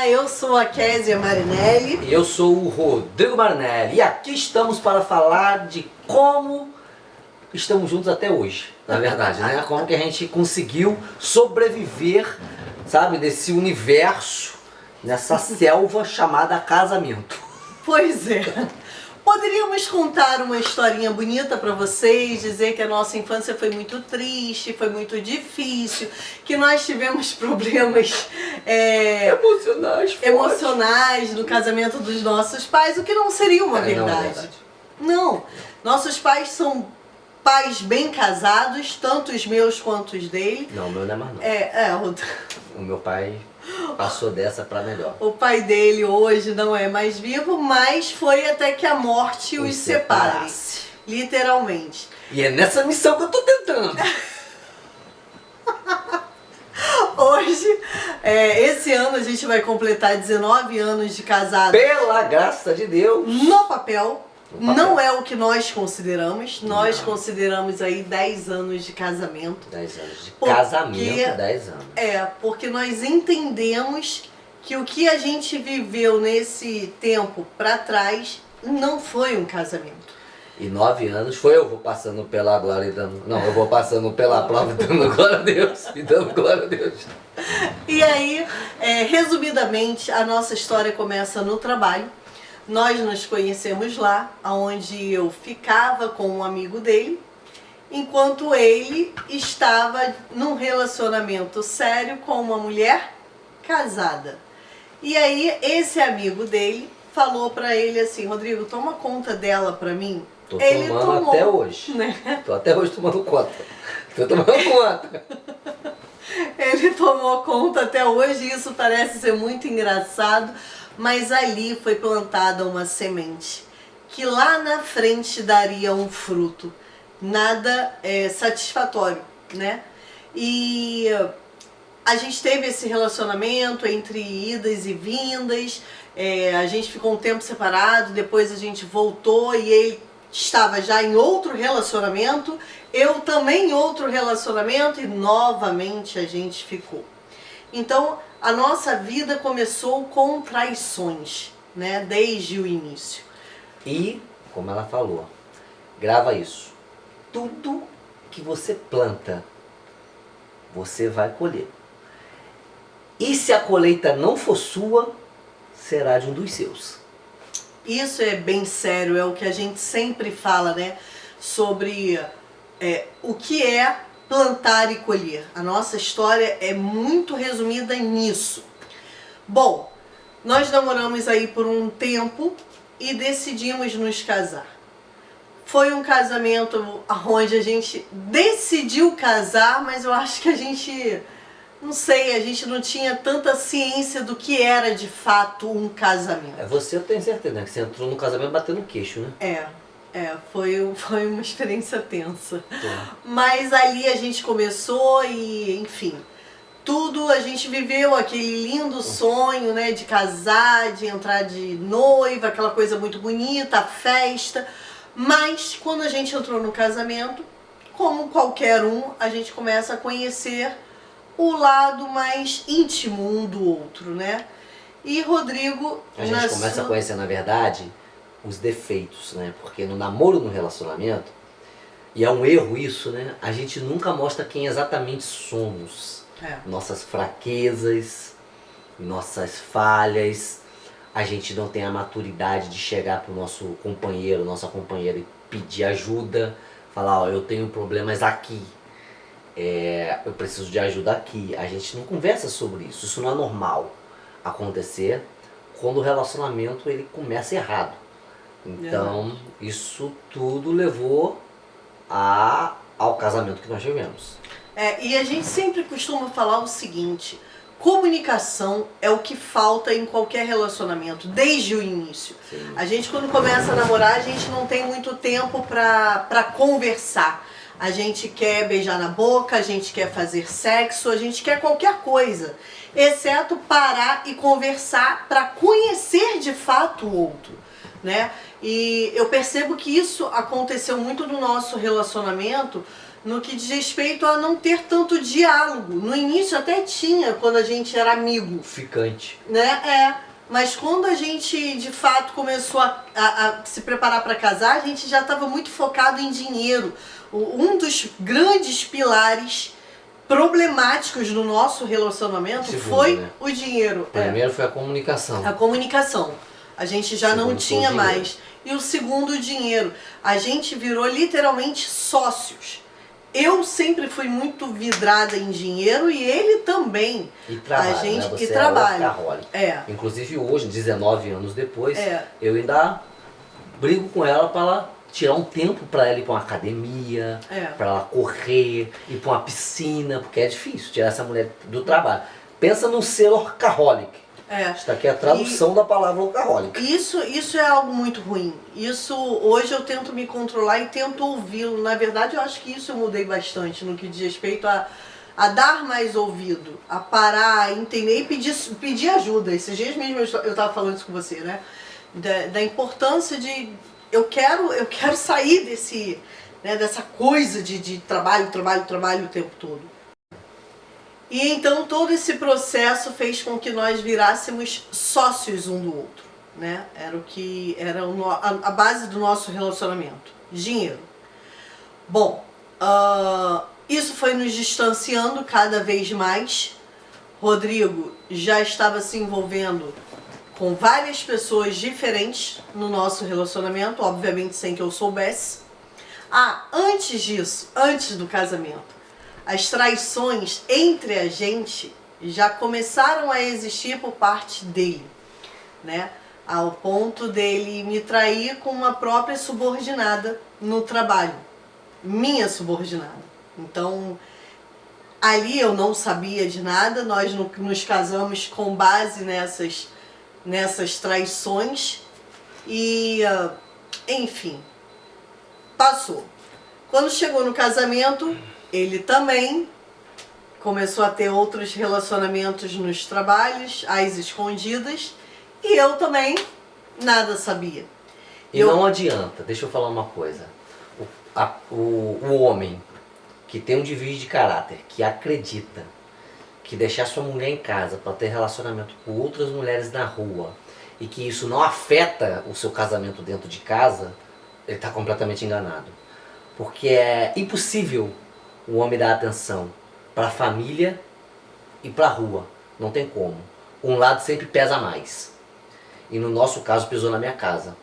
Olá, eu sou a Kézia Marinelli. E eu sou o Rodrigo Marinelli. E aqui estamos para falar de como estamos juntos até hoje, na verdade, né? Como que a gente conseguiu sobreviver, sabe, desse universo, nessa selva chamada casamento. Pois é. Poderíamos contar uma historinha bonita para vocês, dizer que a nossa infância foi muito triste, foi muito difícil, que nós tivemos problemas emocionais no casamento dos nossos pais, o que não seria uma verdade. Não, nossos pais são pais bem casados, tanto os meus quanto os dele. Não, o meu não é mais não. O meu pai passou dessa pra melhor. O pai dele hoje não é mais vivo, mas foi até que a morte os separasse. Literalmente. E é nessa missão que eu tô tentando. Hoje, esse ano a gente vai completar 19 anos de casado. Pela graça de Deus. No papel. Não é o que nós consideramos. Nós consideramos aí 10 anos de casamento. 10 anos de casamento, 10 anos. Porque nós entendemos que o que a gente viveu nesse tempo pra trás não foi um casamento. E 9 anos foi eu vou passando pela glória e dando... Não, eu vou passando pela prova e dando glória a Deus. E dando glória a Deus. E aí, resumidamente, a nossa história começa no trabalho. Nós nos conhecemos lá, onde eu ficava com um amigo dele, enquanto ele estava num relacionamento sério com uma mulher casada. E aí esse amigo dele falou pra ele assim: Rodrigo, toma conta dela pra mim. Tô ele tomando tomou, até hoje. Né? Tô até hoje tomando conta. Tô tomando conta. Ele tomou conta até hoje e isso parece ser muito engraçado. Mas ali foi plantada uma semente que lá na frente daria um fruto, nada satisfatório, né? E a gente teve esse relacionamento entre idas e vindas, a gente ficou um tempo separado, depois a gente voltou e ele estava já em outro relacionamento, eu também em outro relacionamento e novamente a gente ficou. Então, a nossa vida começou com traições, né? Desde o início. E, como ela falou, grava isso. Tudo que você planta, você vai colher. E se a colheita não for sua, será de um dos seus. Isso é bem sério, é o que a gente sempre fala, né? Sobre o que é plantar e colher. A nossa história é muito resumida nisso. Bom, nós namoramos aí por um tempo e decidimos nos casar. Foi um casamento onde a gente decidiu casar, mas eu acho que a gente, não sei, a gente não tinha tanta ciência do que era de fato um casamento. Você eu tenho certeza, né? Que você entrou no casamento batendo queixo, né? Foi uma experiência tensa. Mas ali a gente começou e, enfim, tudo a gente viveu aquele lindo sonho, né, de casar, de entrar de noiva, aquela coisa muito bonita, a festa. Mas quando a gente entrou no casamento, como qualquer um, a gente começa a conhecer o lado mais íntimo um do outro, né? E Rodrigo... A gente começa a conhecer, na verdade, os defeitos, né? Porque no namoro, no relacionamento, e é um erro isso, né? A gente nunca mostra quem exatamente somos. Nossas fraquezas, nossas falhas. A gente não tem a maturidade de chegar pro nosso companheiro, nossa companheira e pedir ajuda. Falar, ó, eu tenho problemas aqui. Eu preciso de ajuda aqui. A gente não conversa sobre isso. Isso não é normal acontecer quando o relacionamento ele começa errado. Então, isso tudo levou ao casamento que nós tivemos. E a gente sempre costuma falar o seguinte: comunicação é o que falta em qualquer relacionamento, desde o início. Sim. A gente, quando começa a namorar, a gente não tem muito tempo pra conversar. A gente quer beijar na boca, a gente quer fazer sexo, a gente quer qualquer coisa, exceto parar e conversar para conhecer de fato o outro, né? E eu percebo que isso aconteceu muito no nosso relacionamento no que diz respeito a não ter tanto diálogo. No início até tinha, quando a gente era amigo. Ficante. Né? Mas quando a gente de fato começou a se preparar para casar, a gente já estava muito focado em dinheiro. Um dos grandes pilares problemáticos do nosso relacionamento foi, né, o dinheiro. Primeiro foi a comunicação. A comunicação. A gente já não tinha mais. E o segundo, o dinheiro. A gente virou literalmente sócios. Eu sempre fui muito vidrada em dinheiro e ele também. E trabalho, a gente, né? Você e trabalho. Inclusive hoje, 19 anos depois, eu ainda brigo com ela para ela tirar um tempo para ela ir para uma academia, para ela correr, ir para uma piscina, porque é difícil tirar essa mulher do trabalho. Pensa num ser workaholic. Está aqui a tradução da palavra workaholic. Isso é algo muito ruim. Isso, hoje eu tento me controlar e tento ouvi-lo. Na verdade, eu acho que isso eu mudei bastante no que diz respeito a dar mais ouvido, a parar, a entender e pedir ajuda. Esses dias mesmo eu estava falando isso com você, né? Da importância de... Eu quero sair dessa coisa de trabalho o tempo todo. E então todo esse processo fez com que nós virássemos sócios um do outro, né? Era a base do nosso relacionamento, dinheiro. Bom, isso foi nos distanciando cada vez mais. Rodrigo já estava se envolvendo com várias pessoas diferentes no nosso relacionamento, obviamente sem que eu soubesse. Antes disso, antes do casamento, as traições entre a gente já começaram a existir por parte dele, né? Ao ponto dele me trair com uma própria subordinada no trabalho, minha subordinada. Então, ali eu não sabia de nada, nós nos casamos com base nessas traições e, enfim, passou. Quando chegou no casamento, ele também começou a ter outros relacionamentos nos trabalhos, às escondidas, e eu também nada sabia. E não adianta, deixa eu falar uma coisa. O homem que tem um desvio de caráter, que acredita que deixar sua mulher em casa para ter relacionamento com outras mulheres na rua e que isso não afeta o seu casamento dentro de casa, ele está completamente enganado. Porque é impossível o homem dar atenção para a família e para a rua. Não tem como. Um lado sempre pesa mais. E no nosso caso pesou na minha casa.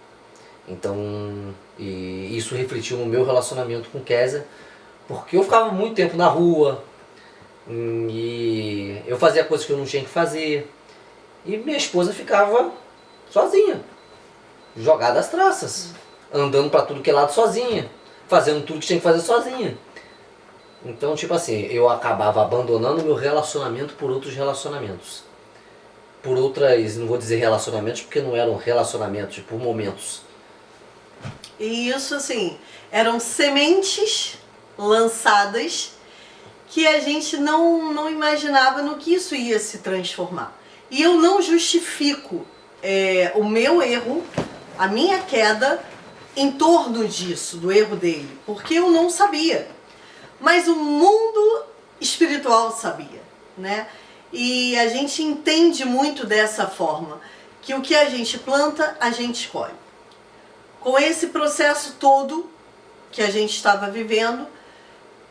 Então, e isso refletiu no meu relacionamento com Kézia, porque eu ficava muito tempo na rua e eu fazia coisas que eu não tinha que fazer. E minha esposa ficava sozinha, jogada às traças, andando para tudo que é lado sozinha, fazendo tudo que tinha que fazer sozinha. Então, tipo assim, eu acabava abandonando meu relacionamento por outros relacionamentos. Por outras, não vou dizer relacionamentos, porque não eram relacionamentos, por momentos. E isso, assim, eram sementes lançadas que a gente não imaginava no que isso ia se transformar. E eu não justifico o meu erro, a minha queda, em torno disso, do erro dele, porque eu não sabia. Mas o mundo espiritual sabia, né? E a gente entende muito dessa forma, que o que a gente planta, a gente colhe. Com esse processo todo que a gente estava vivendo,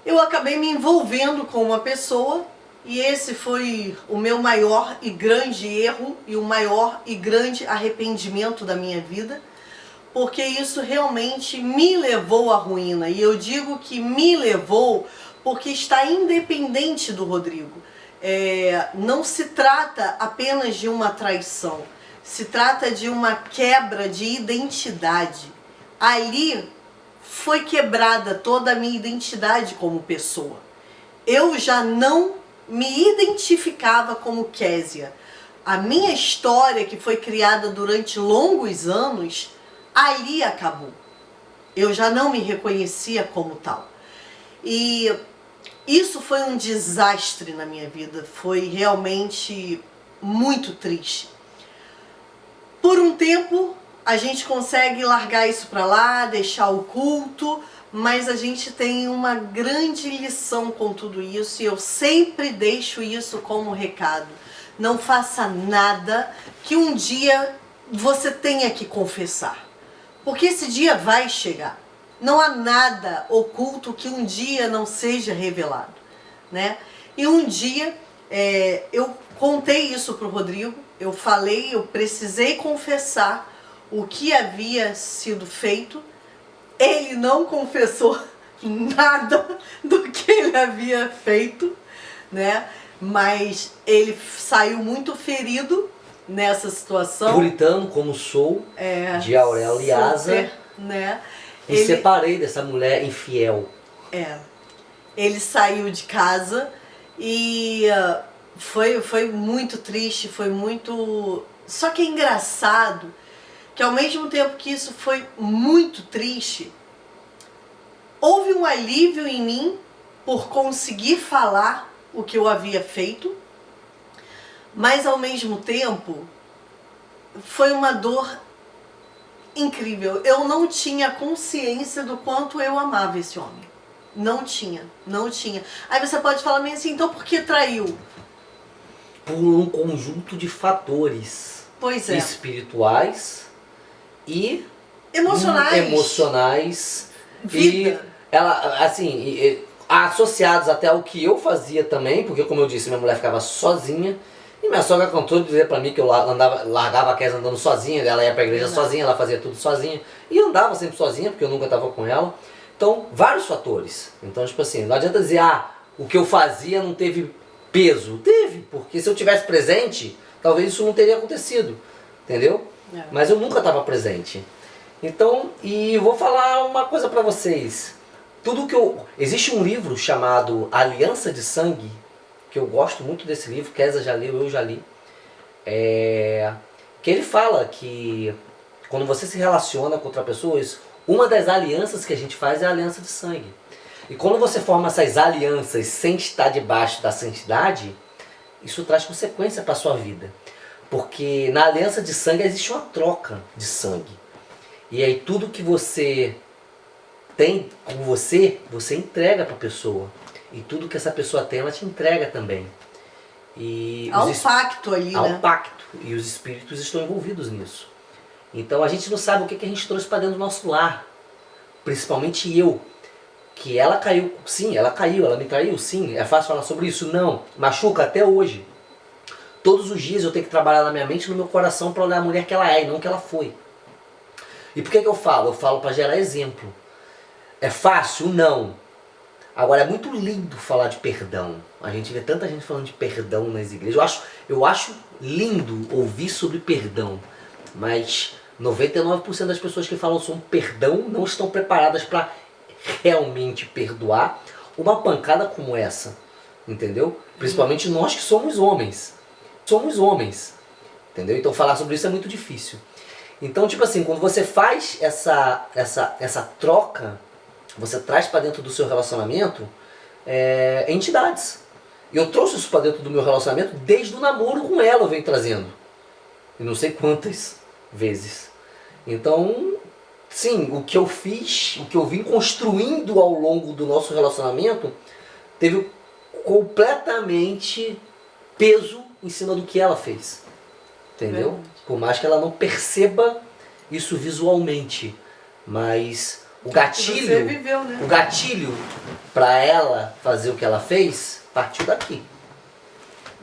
eu acabei me envolvendo com uma pessoa e esse foi o meu maior e grande erro e o maior e grande arrependimento da minha vida, porque isso realmente me levou à ruína. E eu digo que me levou porque está independente do Rodrigo. Não se trata apenas de uma traição, se trata de uma quebra de identidade. Ali foi quebrada toda a minha identidade como pessoa. Eu já não me identificava como Kézia. A minha história, que foi criada durante longos anos, ali acabou. Eu já não me reconhecia como tal. E isso foi um desastre na minha vida. Foi realmente muito triste. Por um tempo, a gente consegue largar isso pra lá, deixar o culto, mas a gente tem uma grande lição com tudo isso e eu sempre deixo isso como recado. Não faça nada que um dia você tenha que confessar, porque esse dia vai chegar. Não há nada oculto que um dia não seja revelado, né? E um dia eu contei isso pro Rodrigo, eu falei, eu precisei confessar o que havia sido feito. Ele não confessou nada do que ele havia feito, né? Mas ele saiu muito ferido nessa situação. Puritano como sou, de Aurélio e Asa, né? Me separei dessa mulher infiel. Ele saiu de casa e foi muito triste, foi muito... Só que é engraçado que ao mesmo tempo que isso foi muito triste, houve um alívio em mim por conseguir falar o que eu havia feito, mas ao mesmo tempo foi uma dor incrível. Eu não tinha consciência do quanto eu amava esse homem. Não tinha. Aí você pode falar assim, então por que traiu? Por um conjunto de fatores espirituais e emocionais vida. E ela, assim, associados até ao que eu fazia também, porque como eu disse, minha mulher ficava sozinha. E minha sogra cantou de dizer pra mim que eu largava a Kézia andando sozinha, ela ia pra igreja sozinha, ela fazia tudo sozinha. E eu andava sempre sozinha, porque eu nunca estava com ela. Então, vários fatores. Então, tipo assim, não adianta dizer, o que eu fazia não teve peso. Teve, porque se eu tivesse presente, talvez isso não teria acontecido. Entendeu? Mas eu nunca estava presente. Então, e eu vou falar uma coisa pra vocês. Existe um livro chamado Aliança de Sangue, que eu gosto muito desse livro, Kézia já leu, eu já li, que ele fala que quando você se relaciona com outra pessoa, uma das alianças que a gente faz é a aliança de sangue. E quando você forma essas alianças sem estar debaixo da santidade, isso traz consequência para a sua vida. Porque na aliança de sangue existe uma troca de sangue. E aí tudo que você tem com você entrega para a pessoa. E tudo que essa pessoa tem, ela te entrega também. E há um pacto ali, há um pacto. E os espíritos estão envolvidos nisso. Então a gente não sabe o que a gente trouxe para dentro do nosso lar. Principalmente eu. Que ela caiu, sim, ela me traiu, sim. É fácil falar sobre isso? Não. Machuca até hoje. Todos os dias eu tenho que trabalhar na minha mente e no meu coração para olhar a mulher que ela é e não que ela foi. E por que eu falo? Eu falo para gerar exemplo. É fácil? Não. Agora, é muito lindo falar de perdão. A gente vê tanta gente falando de perdão nas igrejas. Eu acho lindo ouvir sobre perdão. Mas 99% das pessoas que falam sobre perdão não estão preparadas para realmente perdoar uma pancada como essa. Entendeu? Principalmente nós que somos homens. Somos homens. Entendeu? Então falar sobre isso é muito difícil. Então, tipo assim, quando você faz essa troca, você traz para dentro do seu relacionamento entidades. Eu trouxe isso para dentro do meu relacionamento desde o namoro com ela, eu venho trazendo. E não sei quantas vezes. Então, sim, o que eu fiz, o que eu vim construindo ao longo do nosso relacionamento, teve completamente peso em cima do que ela fez. Entendeu? Por mais que ela não perceba isso visualmente. Mas o gatilho, você viveu, né? O gatilho para ela fazer o que ela fez partiu daqui.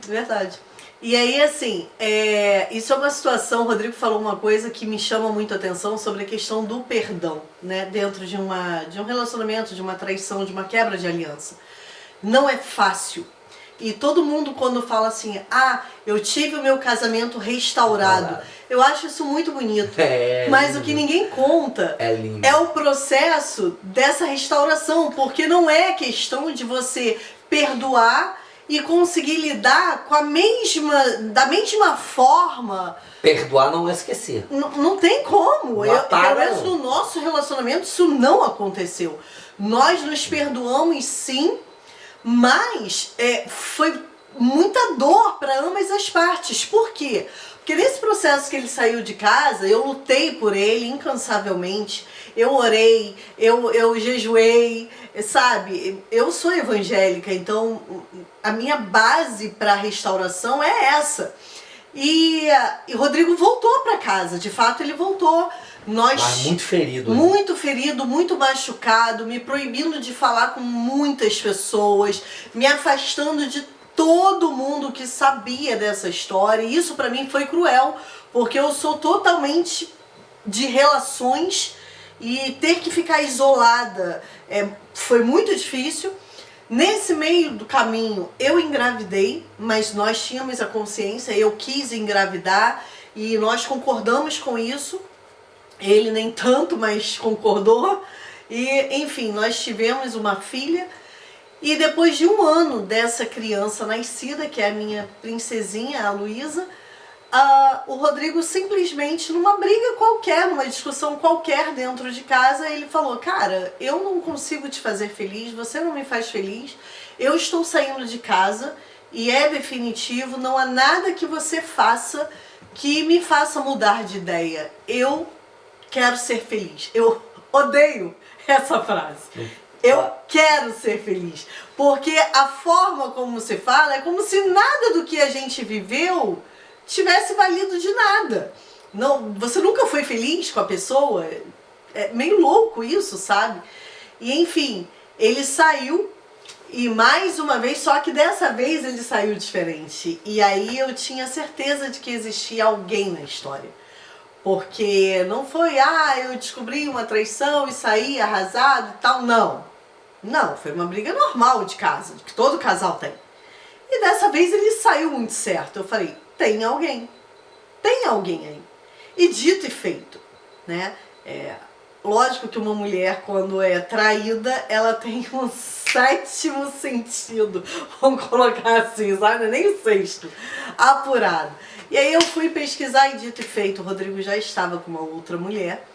Verdade. E aí, assim, isso é uma situação, o Rodrigo falou uma coisa que me chama muito a atenção sobre a questão do perdão, né? Dentro de um relacionamento, de uma traição, de uma quebra de aliança. Não é fácil. E todo mundo quando fala assim, eu tive o meu casamento restaurado, eu acho isso muito bonito. Mas o que ninguém conta é o processo dessa restauração, porque não é questão de você perdoar e conseguir lidar com da mesma forma. Perdoar não é esquecer. Não tem como. Pelo menos no nosso relacionamento isso não aconteceu. Nós nos perdoamos sim, mas foi muita dor para ambas as partes. Por quê? Porque nesse processo que ele saiu de casa, eu lutei por ele incansavelmente, eu orei, eu jejuei, sabe? Eu sou evangélica, então a minha base para restauração é essa. E Rodrigo voltou para casa, de fato ele voltou. Mas muito ferido. Muito ferido, muito machucado, me proibindo de falar com muitas pessoas, me afastando de todo mundo que sabia dessa história. E isso para mim foi cruel, porque eu sou totalmente de relações e ter que ficar isolada foi muito difícil. Nesse meio do caminho eu engravidei, mas nós tínhamos a consciência, eu quis engravidar e nós concordamos com isso. Ele nem tanto, mas concordou. E enfim, nós tivemos uma filha. E depois de 1 ano dessa criança nascida, que é a minha princesinha, a Luísa, o Rodrigo simplesmente, numa briga qualquer, numa discussão qualquer dentro de casa, ele falou: cara, eu não consigo te fazer feliz, você não me faz feliz, eu estou saindo de casa e é definitivo, não há nada que você faça que me faça mudar de ideia. Eu quero ser feliz. Eu odeio essa frase. Eu quero ser feliz. Porque a forma como você fala é como se nada do que a gente viveu tivesse valido de nada. Não, você nunca foi feliz com a pessoa? É meio louco isso, sabe? E enfim, ele saiu e mais uma vez, só que dessa vez ele saiu diferente. E aí eu tinha certeza de que existia alguém na história. Porque não foi, eu descobri uma traição e saí arrasado e tal, não. Não, foi uma briga normal de casa, que todo casal tem. E dessa vez ele saiu muito certo. Eu falei, tem alguém aí. E dito e feito, né? Lógico que uma mulher, quando é traída, ela tem um 7º sentido, vamos colocar assim, sabe? Nem o 6º, apurado. E aí eu fui pesquisar e dito e feito, o Rodrigo já estava com uma outra mulher.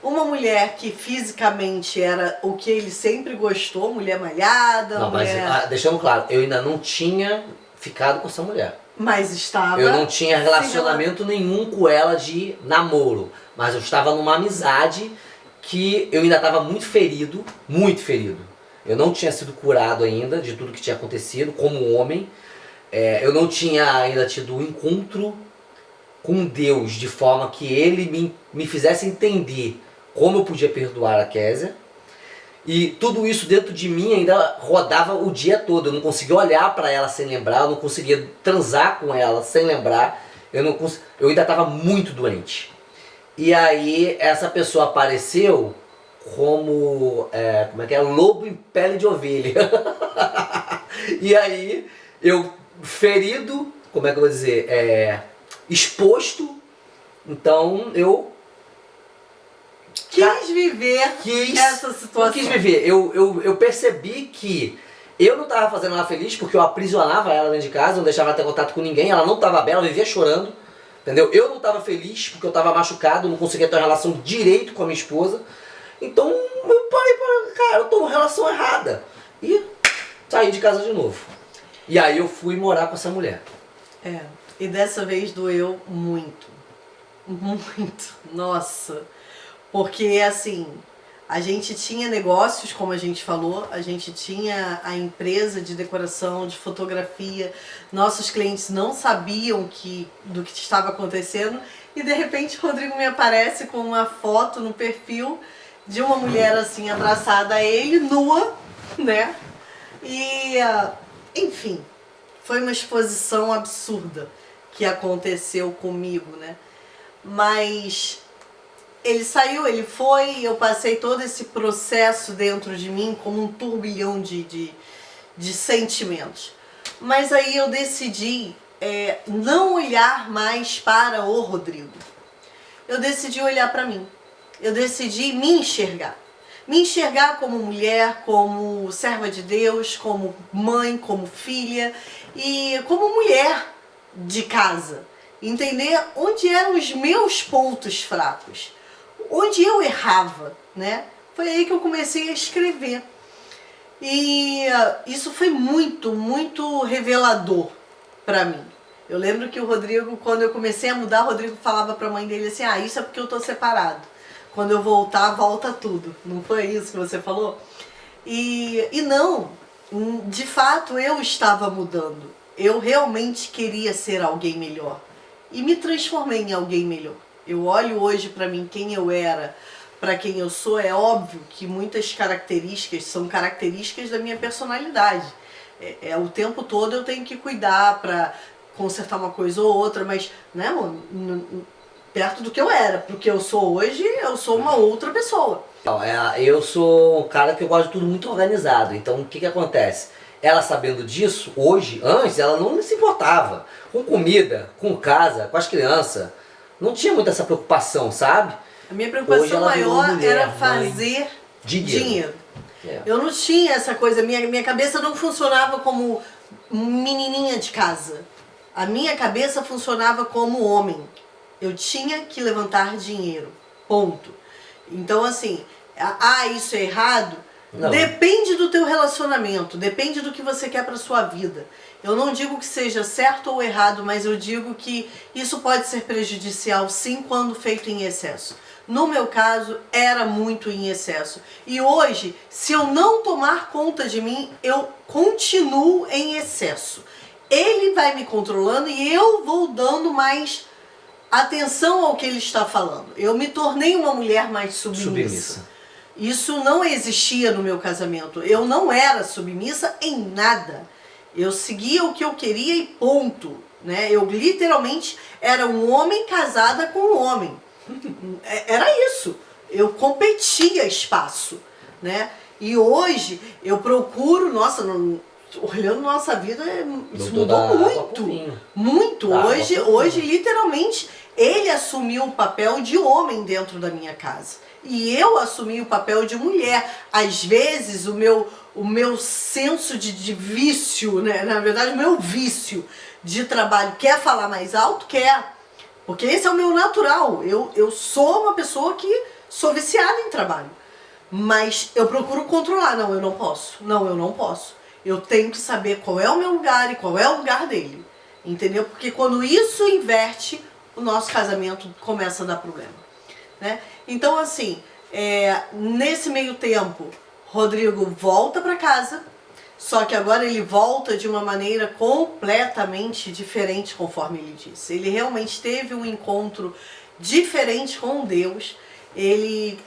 Uma mulher que fisicamente era o que ele sempre gostou, mulher malhada. Não, mulher... mas deixando claro, eu ainda não tinha ficado com essa mulher. Mas estava... Eu não tinha relacionamento nenhum com ela de namoro. Mas eu estava numa amizade que eu ainda estava muito ferido, muito ferido. Eu não tinha sido curado ainda de tudo que tinha acontecido como homem. Eu não tinha ainda tido um encontro com Deus de forma que ele me fizesse entender como eu podia perdoar a Késia. E tudo isso dentro de mim ainda rodava o dia todo. Eu não conseguia olhar para ela sem lembrar, eu não conseguia transar com ela sem lembrar. Eu ainda estava muito doente. E aí essa pessoa apareceu como, lobo em pele de ovelha. E aí eu, ferido, como é que eu vou dizer, exposto, então eu quis viver essa situação. Quis viver. Eu percebi que eu não estava fazendo ela feliz porque eu aprisionava ela dentro de casa, não deixava ela ter contato com ninguém, ela não estava bela, ela vivia chorando, entendeu? Eu não estava feliz porque eu estava machucado, não conseguia ter uma relação direito com a minha esposa. Então eu parei, cara, eu tô numa relação errada. E saí de casa de novo. E aí eu fui morar com essa mulher. E dessa vez doeu muito. Muito. Nossa. Porque assim, a gente tinha negócios, como a gente falou, a gente tinha a empresa de decoração, de fotografia, nossos clientes não sabiam do que estava acontecendo e de repente o Rodrigo me aparece com uma foto no perfil de uma mulher assim abraçada a ele, nua, né? E enfim, foi uma exposição absurda que aconteceu comigo, né? Mas ele saiu, ele foi, eu passei todo esse processo dentro de mim como um turbilhão de sentimentos. Mas aí eu decidi não olhar mais para o Rodrigo. Eu decidi olhar para mim. Eu decidi me enxergar. Me enxergar como mulher, como serva de Deus, como mãe, como filha e como mulher de casa. Entender onde eram os meus pontos fracos. Onde eu errava, né? Foi aí que eu comecei a escrever. E isso foi muito, muito revelador pra mim. Eu lembro que o Rodrigo, quando eu comecei a mudar, o Rodrigo falava pra mãe dele assim, isso é porque eu tô separado. Quando eu voltar, volta tudo. Não foi isso que você falou? E não, de fato eu estava mudando. Eu realmente queria ser alguém melhor. E me transformei em alguém melhor. Eu olho hoje pra mim quem eu era, pra quem eu sou, é óbvio que muitas características são características da minha personalidade. O tempo todo eu tenho que cuidar pra consertar uma coisa ou outra, mas, né, amor, perto do que eu era, porque eu sou hoje, eu sou uma outra pessoa. Eu sou um cara que eu gosto de tudo muito organizado, então o que acontece? Ela sabendo disso, hoje, antes, ela não se importava com comida, com casa, com as crianças, não tinha muita essa preocupação, sabe? A minha preocupação maior mulher, era fazer dinheiro. Eu não tinha essa coisa, minha cabeça não funcionava como menininha de casa. A minha cabeça funcionava como homem. Eu tinha que levantar dinheiro. Ponto. Então, assim, isso é errado? Não. Depende do teu relacionamento, depende do que você quer pra sua vida. Eu não digo que seja certo ou errado, mas eu digo que isso pode ser prejudicial sim quando feito em excesso. No meu caso, era muito em excesso. E hoje, se eu não tomar conta de mim, eu continuo em excesso. Ele vai me controlando e eu vou dando mais atenção ao que ele está falando. Eu me tornei uma mulher mais submissa. Isso não existia no meu casamento. Eu não era submissa em nada. Eu seguia o que eu queria e ponto. Né? Eu literalmente era um homem casada com um homem. Era isso. Eu competia espaço. Né? E hoje eu procuro, olhando nossa vida, isso mudou muito. Muito. Hoje, literalmente, ele assumiu o papel de homem dentro da minha casa. E eu assumi o papel de mulher. Às vezes, o meu senso de vício, né? Na verdade, o meu vício de trabalho quer falar mais alto? Quer. Porque esse é o meu natural. Eu sou uma pessoa que sou viciada em trabalho. Mas eu procuro controlar. Não, eu não posso. Não, eu não posso. Eu tenho que saber qual é o meu lugar e qual é o lugar dele. Entendeu? Porque quando isso inverte, o nosso casamento começa a dar problema. Né? Então, assim, nesse meio tempo, Rodrigo volta para casa, só que agora ele volta de uma maneira completamente diferente, conforme ele disse. Ele realmente teve um encontro diferente com Deus.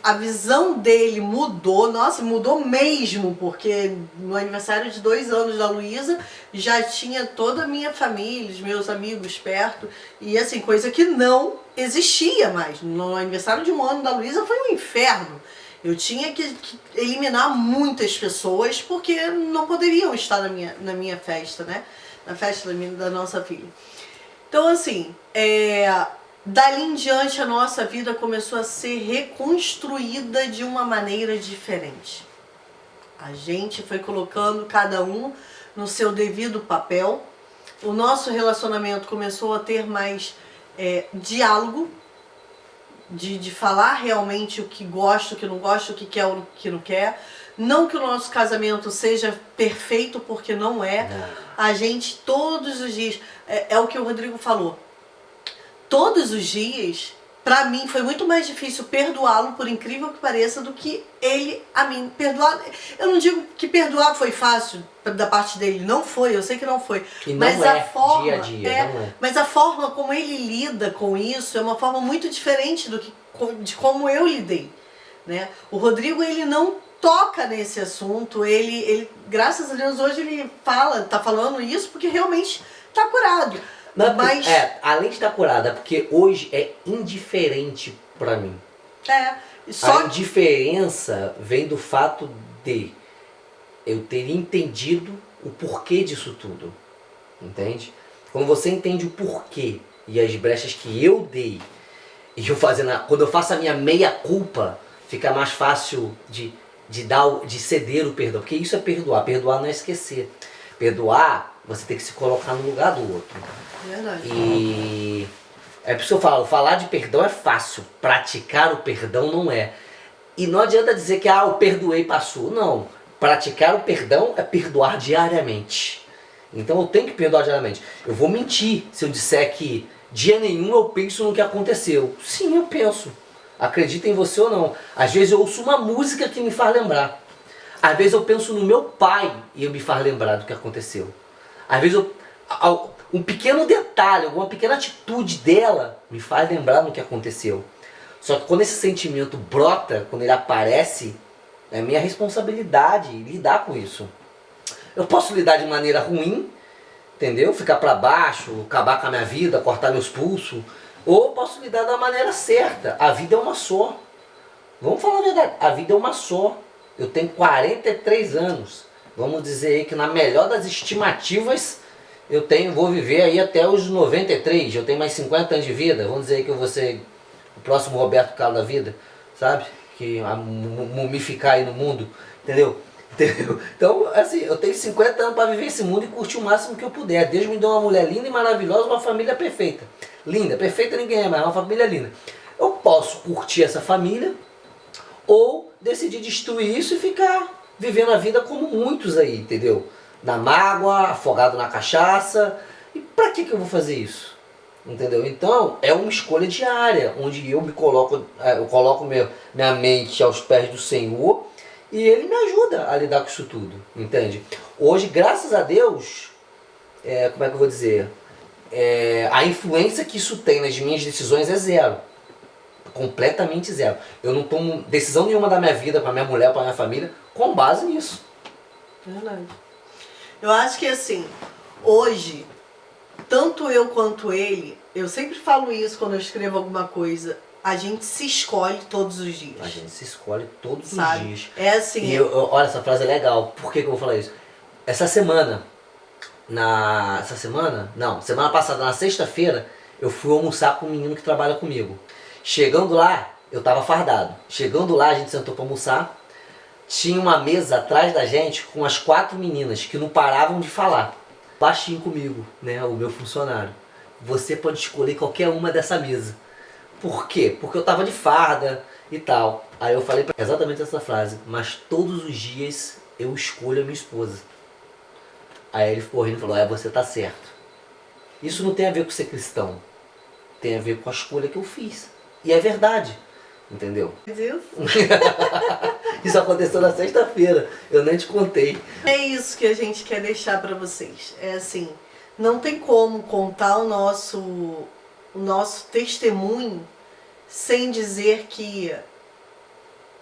A visão dele mudou, mudou mesmo, porque no aniversário de 2 anos da Luísa já tinha toda a minha família, os meus amigos perto, e assim, coisa que não existia mais. No aniversário de 1 ano da Luísa foi um inferno. Eu tinha que eliminar muitas pessoas porque não poderiam estar na minha festa, né? Na festa da nossa filha. Então, assim, dali em diante a nossa vida começou a ser reconstruída de uma maneira diferente. A gente foi colocando cada um no seu devido papel. O nosso relacionamento começou a ter mais diálogo, de falar realmente o que gosta, o que não gosta, o que quer, o que não quer. Não que o nosso casamento seja perfeito, porque não é. A gente todos os dias, é o que o Rodrigo falou, todos os dias, pra mim, foi muito mais difícil perdoá-lo, por incrível que pareça, do que ele a mim. Perdoar, eu não digo que perdoar foi fácil da parte dele, não foi, eu sei que não foi. E não mas a forma, dia a dia, não é. Mas a forma como ele lida com isso é uma forma muito diferente de como eu lidei. Né? O Rodrigo, ele não toca nesse assunto, ele graças a Deus, hoje ele tá falando isso porque realmente tá curado. Não, mas... além de estar curada, porque hoje é indiferente pra mim. A indiferença vem do fato de eu ter entendido o porquê disso tudo. Entende? Quando você entende o porquê e as brechas que eu dei, e quando eu faço a minha meia-culpa, fica mais fácil de ceder o perdão. Porque isso é perdoar. Perdoar não é esquecer. Perdoar, você tem que se colocar no lugar do outro. Verdade. E é por isso que eu falo, falar de perdão é fácil, praticar o perdão não é. E não adianta dizer que eu perdoei, passou. Não, praticar o perdão é perdoar diariamente. Então eu tenho que perdoar diariamente. Eu vou mentir se eu disser que dia nenhum eu penso no que aconteceu. Sim, eu penso. Acredita em você ou não. Às vezes eu ouço uma música que me faz lembrar. Às vezes eu penso no meu pai e eu me faz lembrar do que aconteceu. Às vezes um pequeno detalhe, alguma pequena atitude dela me faz lembrar do que aconteceu. Só que quando esse sentimento brota, quando ele aparece, é minha responsabilidade lidar com isso. Eu posso lidar de maneira ruim, entendeu? Ficar para baixo, acabar com a minha vida, cortar meus pulsos. Ou posso lidar da maneira certa. A vida é uma só. Vamos falar a verdade, a vida é uma só. Eu tenho 43 anos. Vamos dizer aí que na melhor das estimativas, vou viver aí até os 93. Eu tenho mais 50 anos de vida. Vamos dizer aí que eu vou ser o próximo Roberto Carlos da vida, sabe? Que mumificar aí no mundo, entendeu? Então, assim, eu tenho 50 anos para viver esse mundo e curtir o máximo que eu puder. Deus me deu uma mulher linda e maravilhosa, uma família perfeita. Linda, perfeita ninguém é, mas uma família linda. Eu posso curtir essa família ou decidir destruir isso e ficar vivendo a vida como muitos aí, entendeu? Na mágoa, afogado na cachaça. E pra que eu vou fazer isso? Entendeu? Então, é uma escolha diária, onde eu coloco minha mente aos pés do Senhor e Ele me ajuda a lidar com isso tudo, entende? Hoje, graças a Deus, como é que eu vou dizer? A influência que isso tem nas minhas decisões é zero. Completamente zero. Eu não tomo decisão nenhuma da minha vida, para minha mulher, para minha família, com base nisso. Verdade. Eu acho que assim, hoje, tanto eu quanto ele, eu sempre falo isso quando eu escrevo alguma coisa, a gente se escolhe todos os dias. A gente se escolhe todos os dias. É assim. E olha, essa frase é legal. Por que eu vou falar isso? Semana passada, na sexta-feira, eu fui almoçar com um menino que trabalha comigo. Chegando lá, eu tava fardado. Chegando lá, a gente sentou para almoçar. Tinha uma mesa atrás da gente com as 4 meninas que não paravam de falar. Baixinho comigo, né, o meu funcionário. Você pode escolher qualquer uma dessa mesa. Por quê? Porque eu tava de farda e tal. Aí eu falei exatamente essa frase. Mas todos os dias eu escolho a minha esposa. Aí ele ficou rindo e falou, você tá certo. Isso não tem a ver com ser cristão. Tem a ver com a escolha que eu fiz. E é verdade. Entendeu? Isso aconteceu na sexta-feira. Eu nem te contei. É isso que a gente quer deixar para vocês. É assim, não tem como contar o nosso testemunho sem dizer que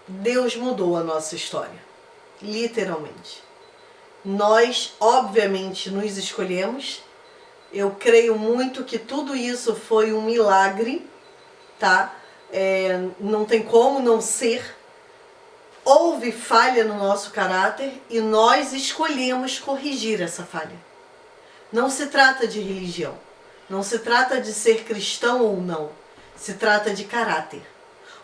Deus mudou a nossa história. Literalmente. Nós, obviamente, nos escolhemos. Eu creio muito que tudo isso foi um milagre, tá? Não tem como não ser. Houve falha no nosso caráter e nós escolhemos corrigir essa falha. Não se trata de religião. Não se trata de ser cristão ou não. Se trata de caráter.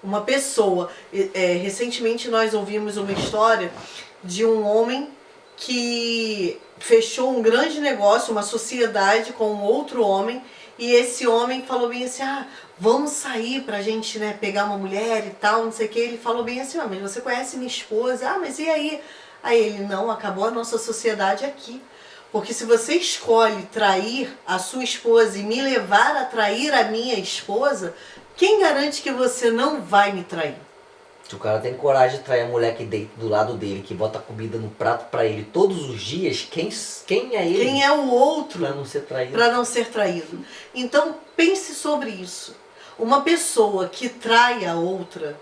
Uma pessoa... recentemente nós ouvimos uma história de um homem que fechou um grande negócio, uma sociedade com um outro homem, e esse homem falou bem assim, vamos sair pra gente, né, pegar uma mulher e tal, não sei o que. Ele falou bem assim, mas você conhece minha esposa? Mas e aí? Aí ele, não, acabou a nossa sociedade aqui. Porque se você escolhe trair a sua esposa e me levar a trair a minha esposa, quem garante que você não vai me trair? Se o cara tem coragem de trair a mulher que deita do lado dele, que bota comida no prato pra ele todos os dias, quem é ele? Quem é o outro pra não ser traído? Para não ser traído. Então pense sobre isso. Uma pessoa que trai a outra,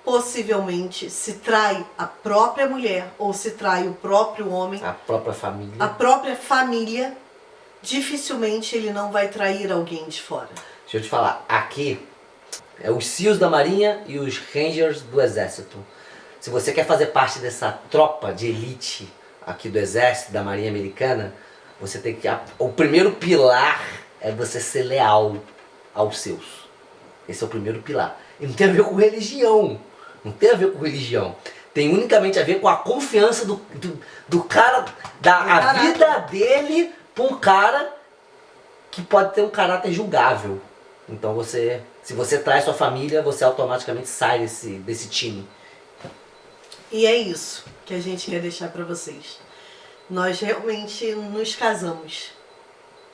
possivelmente se trai a própria mulher ou se trai o próprio homem, a própria família. A própria família, dificilmente ele não vai trair alguém de fora. Deixa eu te falar, aqui os SEALs da Marinha e os Rangers do Exército. Se você quer fazer parte dessa tropa de elite aqui do Exército, da Marinha Americana, você tem que... O primeiro pilar é você ser leal aos seus. Esse é o primeiro pilar. E não tem a ver com religião. Não tem a ver com religião. Tem unicamente a ver com a confiança do cara, a vida dele para um cara que pode ter um caráter julgável. Então se você traz sua família, você automaticamente sai desse time. E é isso que a gente quer deixar para vocês. nós realmente nos casamos.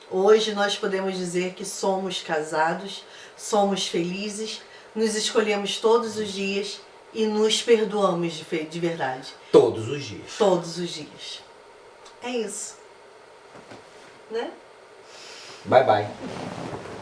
Hoje nós podemos dizer que somos casados, somos felizes, nos escolhemos todos os dias e nos perdoamos de verdade. Todos os dias. Todos os dias. É isso. Né? Bye, bye.